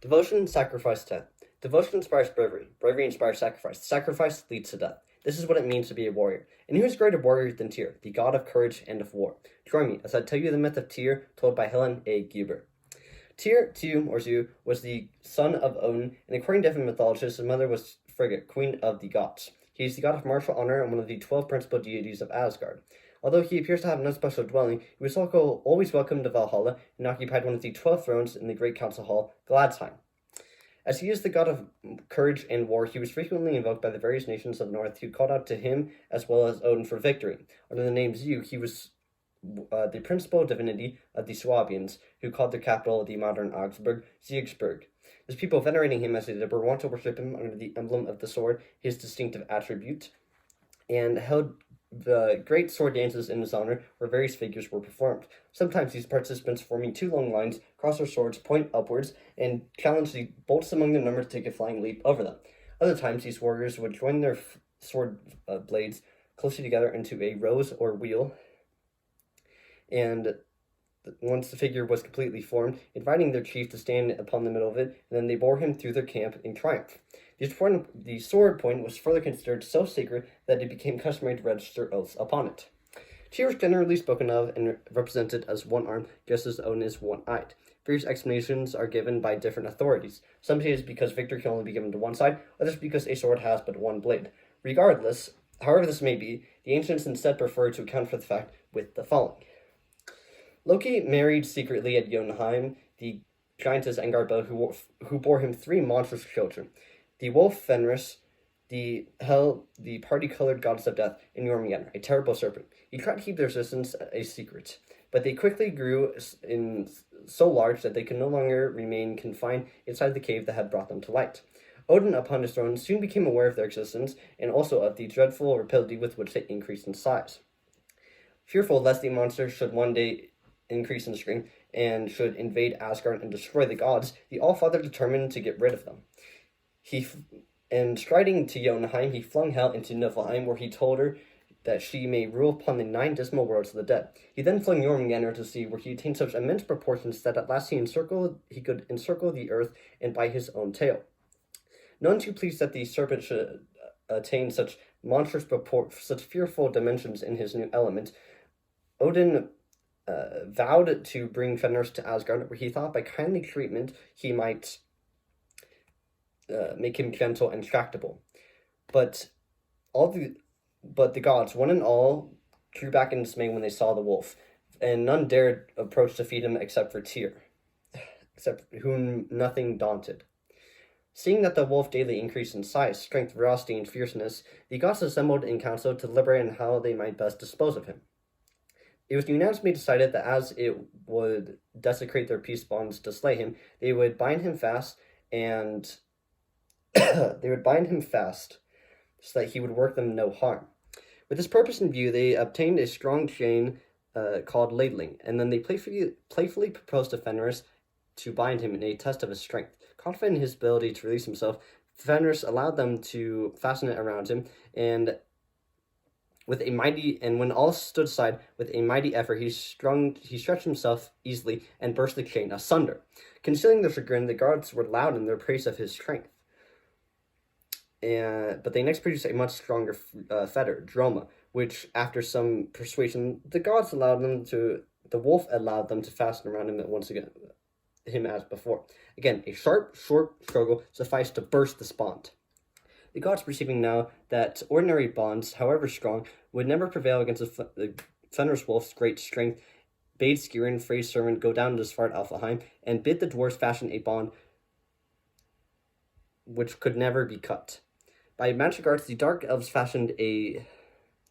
Devotion, sacrifice, death. Devotion inspires bravery. Bravery inspires sacrifice. Sacrifice leads to death. This is what it means to be a warrior. And who is greater warrior than Tyr, the god of courage and of war? Join me as I tell you the myth of Tyr, told by Helen A. Guber. Tyr, Zeus, was the son of Odin, and according to different mythologists, his mother was Frigga, queen of the gods. He is the god of martial honor and one of the 12 principal deities of Asgard. Although he appears to have no special dwelling, he was always welcomed to Valhalla and occupied one of the 12 thrones in the Great Council Hall, Gladsheim. As he is the god of courage and war, he was frequently invoked by the various nations of the north who called out to him as well as Odin for victory. Under the name Zeus, he was the principal divinity of the Swabians, who called their capital, the modern Augsburg, Siegsburg. Those people venerating him as a leader want to worship him under the emblem of the sword, his distinctive attribute, and held the great sword dances in his honor, where various figures were performed. Sometimes these participants, forming two long lines, cross their swords, point upwards, and challenge the bolts among their number to take a flying leap over them. Other times, these warriors would join their sword blades closely together into a rose or wheel, and once the figure was completely formed, inviting their chief to stand upon the middle of it, and then they bore him through their camp in triumph. The sword point was further considered so sacred that it became customary to register oaths upon it. Tyr was generally spoken of and represented as one-armed, just as Odin is one-eyed. Various explanations are given by different authorities. Some say it is because victory can only be given to one side, others because a sword has but one blade. Regardless, however this may be, the ancients instead prefer to account for the fact with the following. Loki married secretly at Jotunheim the giantess Angarboda, who bore him 3 monstrous children: the wolf Fenris, the party-colored goddess of death, and Jormungandr, a terrible serpent. He tried to keep their existence a secret, but they quickly grew so large that they could no longer remain confined inside the cave that had brought them to light. Odin, upon his throne, soon became aware of their existence, and also of the dreadful rapidity with which they increased in size. Fearful lest the monster should one day increase in strength and should invade Asgard and destroy the gods, the Allfather determined to get rid of them. And striding to Jotunheim, he flung Hel into Niflheim, where he told her that she may rule upon the 9 dismal worlds of the dead. He then flung Jormungandr to sea, where he attained such immense proportions that at last he could encircle the earth and bite his own tail. None too pleased that the serpent should attain such such fearful dimensions in his new element, Odin vowed to bring Fenris to Asgard, where he thought by kindly treatment he might make him gentle and tractable. But the gods, one and all, drew back in dismay when they saw the wolf, and none dared approach to feed him except for Tyr, whom nothing daunted. Seeing that the wolf daily increased in size, strength, ferocity, and fierceness, the gods assembled in council to deliberate on how they might best dispose of him. It was unanimously decided that as it would desecrate their peace bonds to slay him, they would bind him fast so that he would work them no harm. With this purpose in view, they obtained a strong chain called ladling, and then they playfully proposed to Fenris to bind him in a test of his strength. Confident in his ability to release himself, Fenris allowed them to fasten it around him, and when all stood aside, with a mighty effort, he stretched himself easily and burst the chain asunder. Concealing their chagrin, the guards were loud in their praise of his strength. But they next produced a much stronger fetter, Droma, which, after some persuasion, the wolf allowed them to fasten around him once again, him as before. Again, a sharp, short struggle sufficed to burst this bond. The gods, perceiving now that ordinary bonds, however strong, would never prevail against the Fenris wolf's great strength, bade Skirin, Frey's servant, go down to Svartalfheim and bid the dwarves fashion a bond which could never be cut. By magic arts, the dark elves fashioned a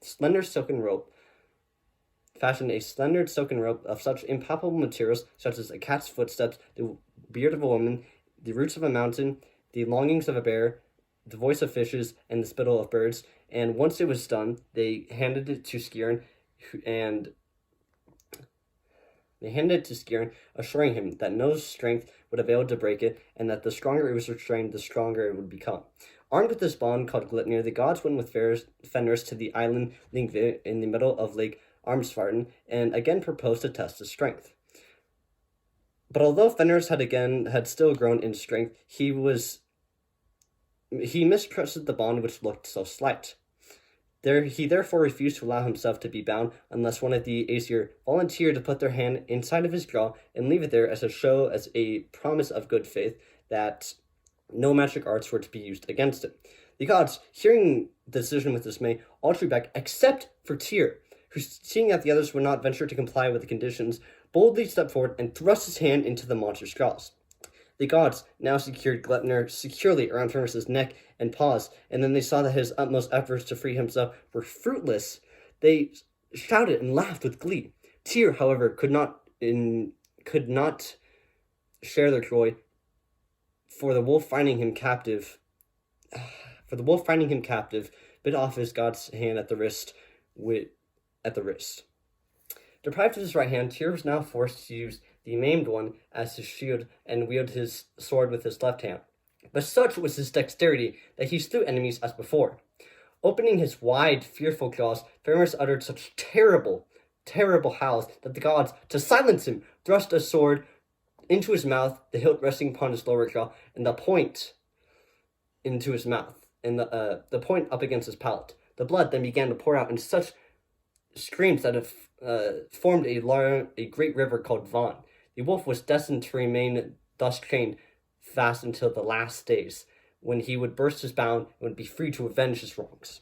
slender silken rope of such impalpable materials such as a cat's footsteps, the beard of a woman, the roots of a mountain, the longings of a bear, the voice of fishes, and the spittle of birds. And once it was done, they handed it to Skirin, assuring him that no strength would avail to break it, and that the stronger it was restrained, the stronger it would become. Armed with this bond called Glitnir, the gods went with Fenris to the island Lyngvi in the middle of Lake Armsvarten, and again proposed to test his strength. But although Fenris had still grown in strength, he mistrusted the bond which looked so slight. He therefore refused to allow himself to be bound unless one of the Aesir volunteered to put their hand inside of his jaw and leave it there as a promise of good faith that no magic arts were to be used against it. The gods, hearing the decision with dismay, all drew back except for Tyr, who, seeing that the others would not venture to comply with the conditions, boldly stepped forward and thrust his hand into the monster's jaws. The gods now secured Gleipnir securely around Fenris's neck and paws, and then they saw that his utmost efforts to free himself were fruitless. They shouted and laughed with glee. Tyr, however, could not share their joy, for the wolf finding him captive, bit off his god's hand at the wrist. Deprived of his right hand, Tyr was now forced to use the maimed one as his shield and wield his sword with his left hand. But such was his dexterity that he slew enemies as before. Opening his wide, fearful jaws, Fenris uttered such terrible, terrible howls that the gods, to silence him, thrust a sword into his mouth, the hilt resting upon his lower jaw, and the point into his mouth, and the point up against his palate. The blood then began to pour out in such screams that it formed a great river called Van. The wolf was destined to remain thus chained fast until the last days, when he would burst his bound and would be free to avenge his wrongs.